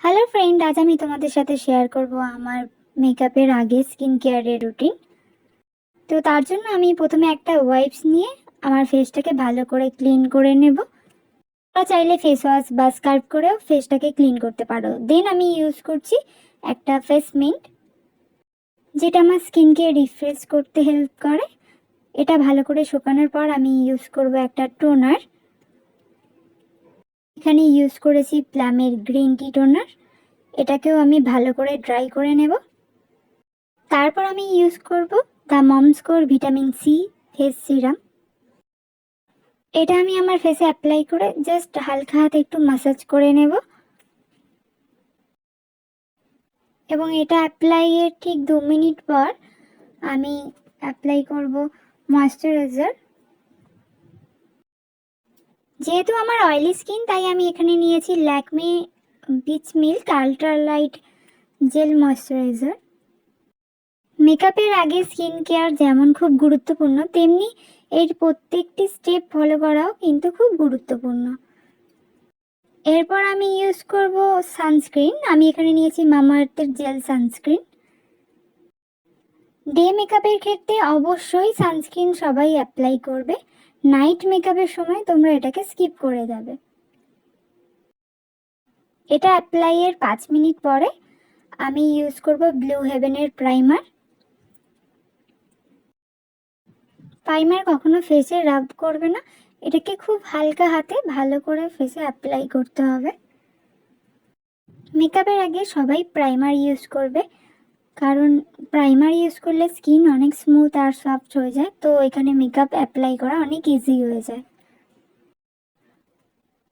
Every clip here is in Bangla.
হ্যালো ফ্রেন্ড, আজ আমি তোমাদের সাথে শেয়ার করব আমার মেকআপের আগে স্কিন কেয়ারের রুটিন। তো তার জন্য আমি প্রথমে একটা ওয়াইপস নিয়ে আমার ফেসটাকে ভালো করে ক্লিন করে নেব। তোমরা চাইলে ফেস ওয়াশ বা স্কার্ফ করেও ফেসটাকে ক্লিন করতে পারো। দেন আমি ইউজ করছি একটা ফেস মিন্ট, যেটা আমার স্কিনকে রিফ্রেশ করতে হেল্প করে। এটা ভালো করে শুকানোর পর আমি ইউজ করব একটা টোনার। এখানে ইউজ করেছি প্লামের গ্রিন টি টোনার। এটাকেও আমি ভালো করে ড্রাই করে নেব। তারপর আমি ইউজ করব the Moms Co vitamin C face serum. এটা আমি আমার ফেসে অ্যাপ্লাই করে জাস্ট হালকা হাতে একটু ম্যাসাজ করে নেব, এবং এটা অ্যাপ্লাইয়ের ঠিক 2 মিনিট পর আমি অ্যাপ্লাই করব ময়েশ্চারাইজার। যেহেতু আমার অয়েলি স্কিন, তাই আমি এখানে নিয়েছি Lakme pitch milk ultra light jail moisturiser. মেকআপের আগে স্কিন কেয়ার যেমন খুব গুরুত্বপূর্ণ, তেমনি এর প্রত্যেকটি স্টেপ ফলো করাও কিন্তু খুব গুরুত্বপূর্ণ। এরপর আমি ইউজ করব সানস্ক্রিন। আমি এখানে নিয়েছি মামা আর্থের জেল সানস্ক্রিন। ডে মেকআপের ক্ষেত্রে অবশ্যই সানস্ক্রিন সবাই অ্যাপ্লাই করবে। নাইট মেকআপের সময় তোমরা এটাকে স্কিপ করে যাবে। এটা অ্যাপ্লাইয়ের 5 মিনিট পরে আমি ইউজ করব ব্লু হেভেনের প্রাইমার। প্রাইমার কখনো ফেসে রাব করবে না, এটাকে খুব হালকা হাতে ভালো করে ফেসে অ্যাপ্লাই করতে হবে। মেকআপের আগে সবাই প্রাইমার ইউজ করবে, কারণ প্রাইমার ইউজ করলে স্কিন অনেক স্মুথ আর সফট হয়ে যায়, তো এখানে মেকআপ অ্যাপ্লাই করা অনেক ইজি হয়ে যায়।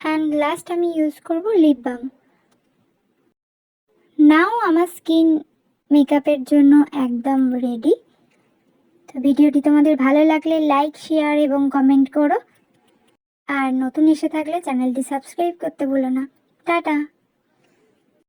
অ্যান্ড লাস্ট আমি ইউজ করব লিপ বাম। নাও আমার স্কিন মেকআপের জন্য একদম রেডি। তো ভিডিওটি তোমাদের ভালো লাগলে লাইক, শেয়ার এবং কমেন্ট করো। আর নতুন এসে থাকলে চ্যানেলটি সাবস্ক্রাইব করতে ভুলো না। টাটা।